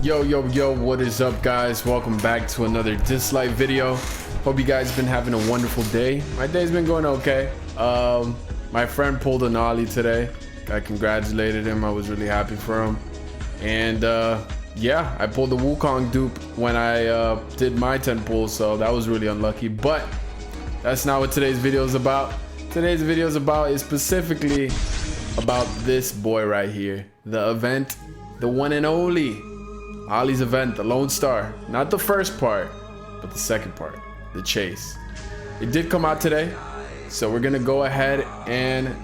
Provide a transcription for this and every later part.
Yo, what is up, guys? Welcome back to another Dislike video. Hope you guys been having a wonderful day. My day's been going okay. My friend pulled an ollie today. I congratulated him. I was really happy for him. And yeah, I pulled the Wukong dupe when I did my 10 pulls, so that was really unlucky. But that's not what today's video is about. Today's video is specifically about this boy right here. The event, the one and only Ollie's event, the Lone Star. Not the first part, but the second part, the chase. It did come out today, so we're gonna go ahead and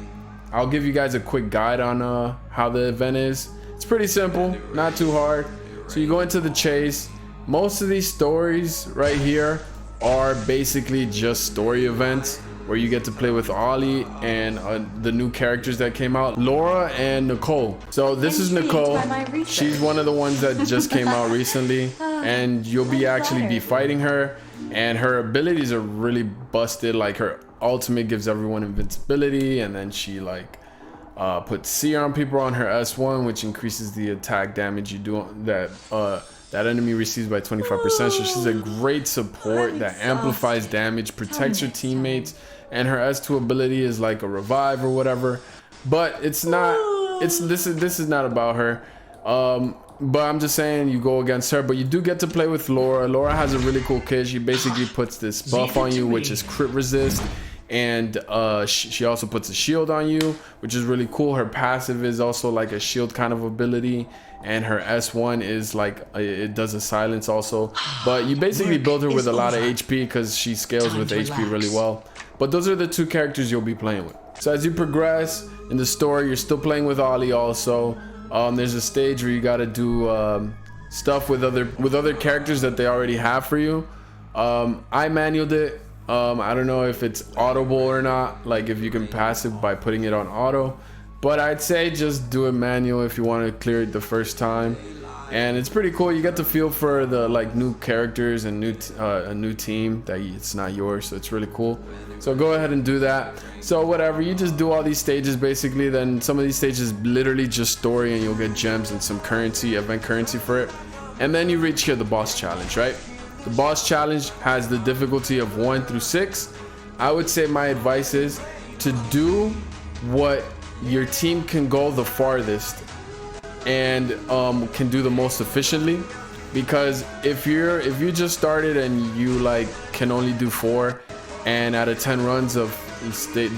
I'll give you guys a quick guide on how the event is. It's pretty simple, not too hard. So you go into the chase. Most of these stories right here are basically just story events where you get to play with Ollie and the new characters that came out, Laura and Nicole. So this is Nicole. She's one of the ones that just came out recently, and you'll be actually be fighting her, and her abilities are really busted. Like her ultimate gives everyone invincibility, and then she like puts seer on people on her S1, which increases the attack damage you do that enemy receives by 25%. So she's a great support that amplifies damage, protects her teammates, and her S2 ability is like a revive or whatever. But it's not. This is not about her. But I'm just saying you go against her. But you do get to play with Laura. Laura has a really cool kit. She basically puts this buff on you, which is crit resist. And she also puts a shield on you, which is really cool. Her passive is also like a shield kind of ability, and her S1 is like it does a silence also. But you basically build her with a lot of HP because she scales with HP really well. But those are the two characters you'll be playing with. So as you progress in the story, you're still playing with Ollie also. There's a stage where you got to do stuff with other characters that they already have for you. I manualed it. I don't know if it's audible or not, like if you can pass it by putting it on auto, but I'd say just do it manual if you want to clear it the first time. And it's pretty cool. You get to feel for the like new characters and a new team that it's not yours, so it's really cool. So go ahead and do that. So whatever, you just do all these stages basically. Then some of these stages literally just story, and you'll get gems and some currency, event currency for it. And then you reach here the boss challenge, right? The boss challenge has the difficulty of 1 through 6. I would say my advice is to do what your team can go the farthest and can do the most efficiently. Because if you just started and you like can only do 4, and out of 10 runs of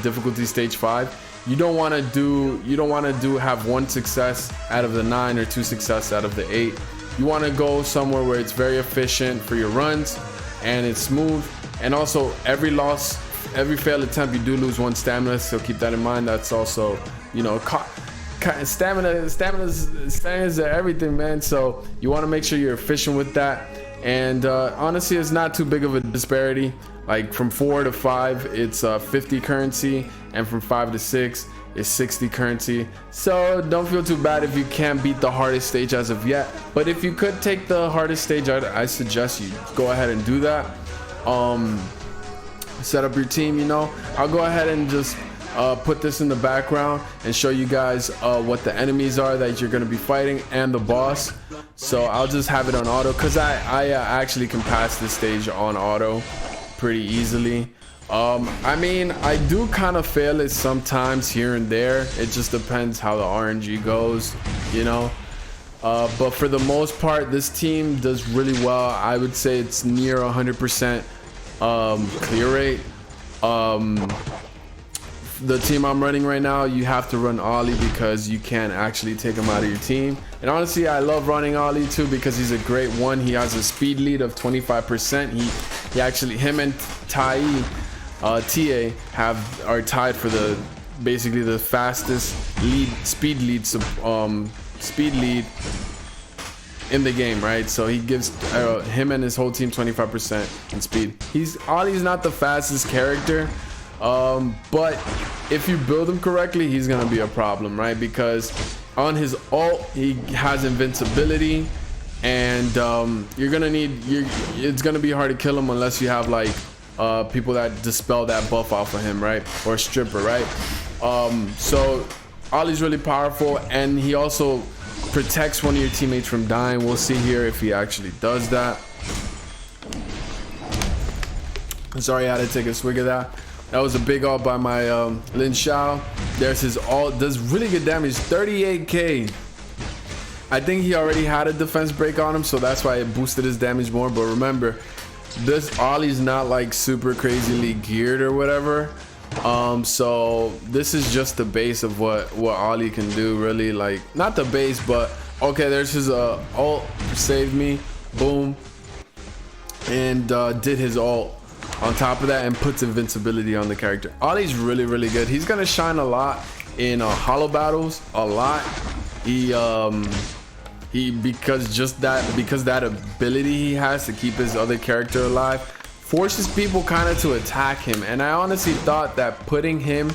difficulty stage 5, you don't want to have 1 success out of the 9 or 2 success out of the 8. You want to go somewhere where it's very efficient for your runs and it's smooth. And also every failed attempt, you do lose 1 stamina, so keep that in mind. That's also, you know, stamina is everything, man. So you want to make sure you're efficient with that. And honestly, it's not too big of a disparity. Like from 4 to 5, it's 50 currency, and from 5 to 6 is 60 currency. So don't feel too bad if you can't beat the hardest stage as of yet. But if you could take the hardest stage, I suggest you go ahead and do that. Set up your team, you know. I'll go ahead and just put this in the background and show you guys what the enemies are that you're going to be fighting and the boss. So I'll just have it on auto because I actually can pass this stage on auto pretty easily. I mean, I do kind of fail it sometimes here and there. It just depends how the RNG goes, you know. But for the most part, this team does really well. I would say it's near 100% clear rate. The team I'm running right now, you have to run Ollie because you can't actually take him out of your team. And honestly, I love running Ollie too because he's a great one. He has a speed lead of 25%. He actually, him and TA are tied for basically the fastest speed lead in the game, right? So he gives him and his whole team 25% in speed. Ollie's not the fastest character, but if you build him correctly, he's gonna be a problem, right? Because on his ult, he has invincibility, and it's gonna be hard to kill him unless you have like people that dispel that buff off of him, right? Or stripper, right? So Ollie's really powerful, and he also protects one of your teammates from dying. We'll see here if he actually does that. Sorry, I had to take a swig of that. That was a big ult by my Lin Xiao. There's his ult, does really good damage, 38k. I think he already had a defense break on him, so that's why it boosted his damage more. But remember, this Ollie's not like super crazily geared or whatever. So this is just the base of what Ollie can do, really. Like, not the base, but okay, there's his ult, saved me, boom, and did his ult on top of that and puts invincibility on the character. Ollie's really good. He's gonna shine a lot in hollow battles, a lot. Because that ability he has to keep his other character alive forces people kind of to attack him. And I honestly thought that putting him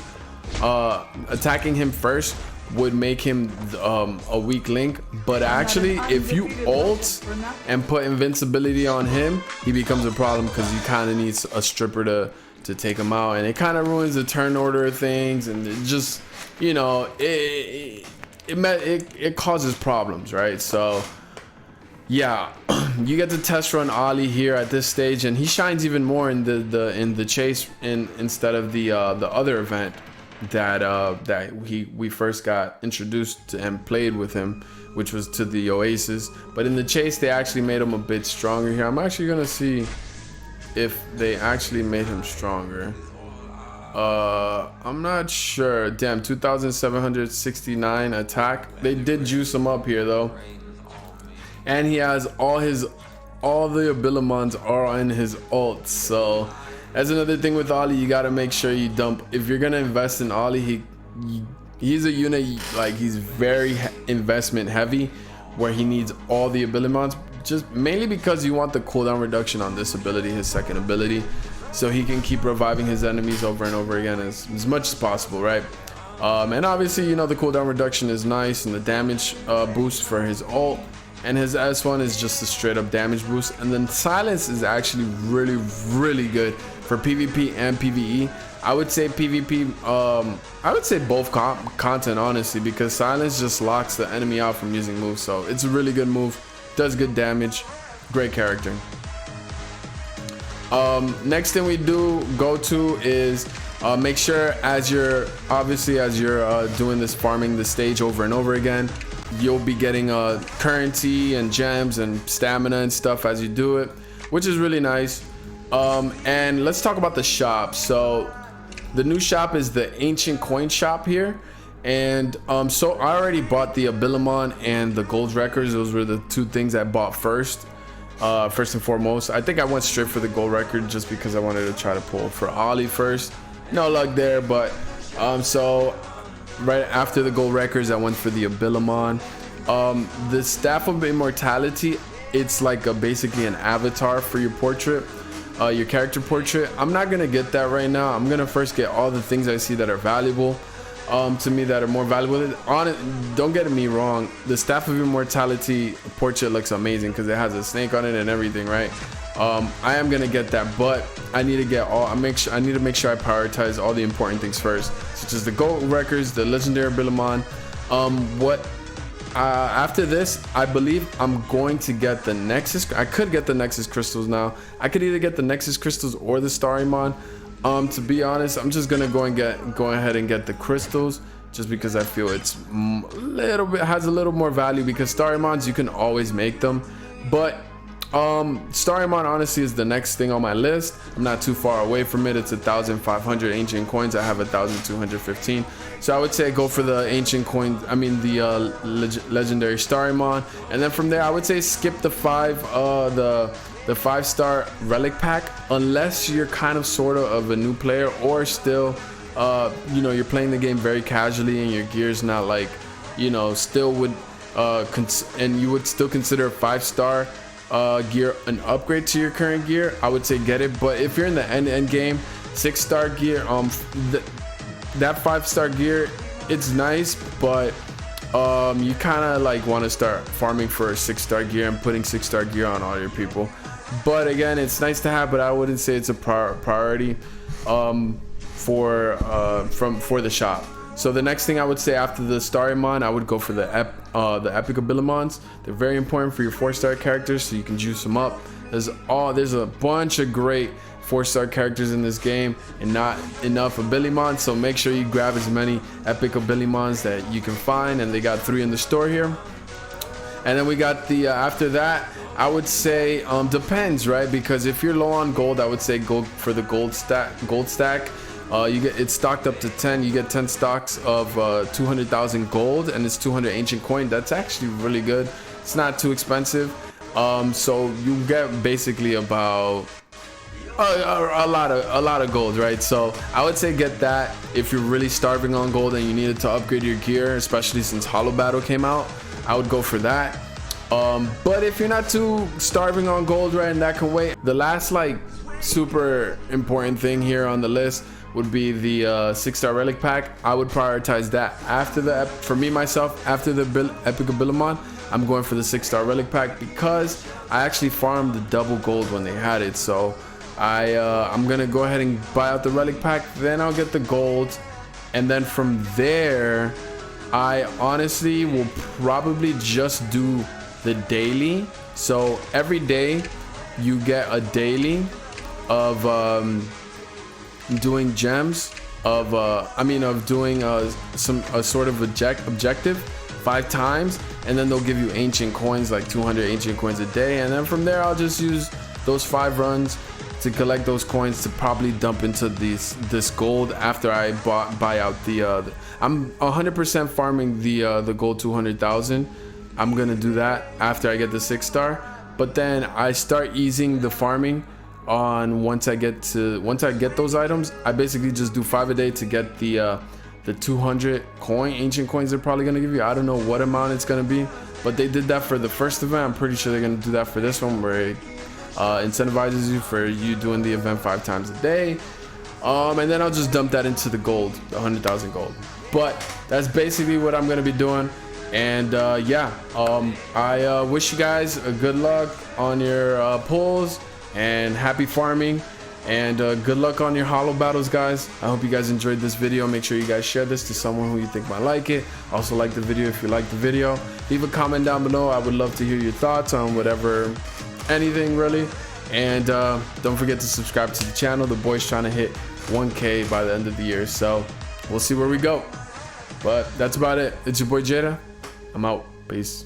attacking him first would make him a weak link, but actually if you ult and put invincibility on him, he becomes a problem because you kind of need a stripper to take him out, and it kind of ruins the turn order of things, and it just, you know, it causes problems, right? So yeah, you get to test run Ollie here at this stage, and he shines even more in the chase instead of the other event that we first got introduced to and played with him, which was to the Oasis. But in the chase, they actually made him a bit stronger here. I'm actually gonna see if they actually made him stronger. I'm not sure. Damn, 2,769 attack. They did juice him up here though, and he has all the Abilimons are in his ult. So that's another thing with Ollie. You got to make sure you dump, if you're gonna invest in Ollie, he's a unit, like, he's very investment heavy, where he needs all the Abilimons, just mainly because you want the cooldown reduction on this ability, his second ability, so he can keep reviving his enemies over and over again as much as possible, right? And obviously, you know, the cooldown reduction is nice, and the damage boost for his ult, and his S1 is just a straight up damage boost. And then silence is actually really good for PvP and PvE. I would say PvP, I would say both content, honestly, because silence just locks the enemy out from using moves. So it's a really good move, does good damage, great character. Next thing we go to is make sure as you're doing this, farming the stage over and over again, you'll be getting currency and gems and stamina and stuff as you do it, which is really nice. And let's talk about the shop. So the new shop is the Ancient Coin shop here, and so I already bought the Abilimon and the Gold Records. Those were the two things I bought first and foremost. I think I went straight for the Gold Record just because I wanted to try to pull for Ollie first. No luck there, but so right after the Gold Records, I went for the Abilimon. The Staff of Immortality, it's like basically an avatar for your portrait, your character portrait. I'm not gonna get that right now. I'm gonna first get all the things I see that are valuable to me, that are more valuable. Don't get me wrong, the Staff of Immortality portrait looks amazing because it has a snake on it and everything, right? I am gonna get that, but I need to get I need to make sure I prioritize all the important things first, such as the Gold Records, the Legendary Abilimon. After this, I believe I'm going to get the Nexus. I could get the Nexus Crystals now. I could either get the Nexus Crystals or the Starrymon. To be honest, I'm just gonna go ahead and get the crystals, just because I feel it's has a little more value, because Starrymons, you can always make them, but Starrymon honestly is the next thing on my list. I'm not too far away from it. It's 1,500 ancient coins. I have 1,215, so I would say go for the ancient coin, the legendary Starrymon, and then from there I would say skip the 5-star relic pack, unless you're kind of sort of a new player, or still you're playing the game very casually and your gear's not like, still would and you would still consider a 5-star gear an upgrade to your current gear. I would say get it. But if you're in the end game, 6-star gear, that 5-star gear, it's nice, but you kind of like want to start farming for a 6-star gear and putting 6-star gear on all your people. But again, it's nice to have, but I wouldn't say it's a priority for the shop. So the next thing I would say after the Starrymon, I would go for the Epic Abilimons. They're very important for your 4-star characters, so you can juice them up. There's a bunch of great 4-star characters in this game and not enough Abilimons, so make sure you grab as many Epic Abilimons that you can find, and they got 3 in the store here. And then we got the after that, I would say depends, right? Because if you're low on gold, I would say go for the gold stack. You get it's stocked up to 10. You get 10 stocks of 200,000 gold, and it's 200 ancient coin. That's actually really good. It's not too expensive. So you get basically about a lot of gold, right? So I would say get that if you're really starving on gold and you needed to upgrade your gear, especially since Hollow Battle came out. I would go for that. But if you're not too starving on gold, right, and that can wait, the last like super important thing here on the list would be the 6-star relic pack. I would prioritize that after for me myself, after the Epic Abilimon. I'm going for the 6-star relic pack because I actually farmed the double gold when they had it. So I'm gonna go ahead and buy out the relic pack, then I'll get the gold, and then from there I honestly will probably just do the daily. So every day you get a daily of doing gems, of doing some sort of objective 5 times, and then they'll give you ancient coins, like 200 ancient coins a day, and then from there I'll just use those 5 runs to collect those coins to probably dump into this gold after I buy out the I'm 100% farming the gold 200,000. I'm gonna do that after I get the 6-star, but then I start easing the farming on once I get those items. I basically just do 5 a day to get the 200 ancient coins they're probably gonna give you. I don't know what amount it's gonna be, but they did that for the first event. I'm pretty sure they're gonna do that for this one, where it incentivizes you for you doing the event 5 times a day. And then I'll just dump that into the gold, the 100,000 gold. But that's basically what I'm gonna be doing. And yeah, I wish you guys a good luck on your pulls, and happy farming, and good luck on your hollow battles, guys. I hope you guys enjoyed this video. Make sure you guys share this to someone who you think might like it. Also like the video if you like the video. Leave a comment down below. I would love to hear your thoughts on whatever, anything really. And don't forget to subscribe to the channel. The boy's trying to hit 1K by the end of the year, so we'll see where we go. But that's about it. It's your boy Jada. I'm out. Peace.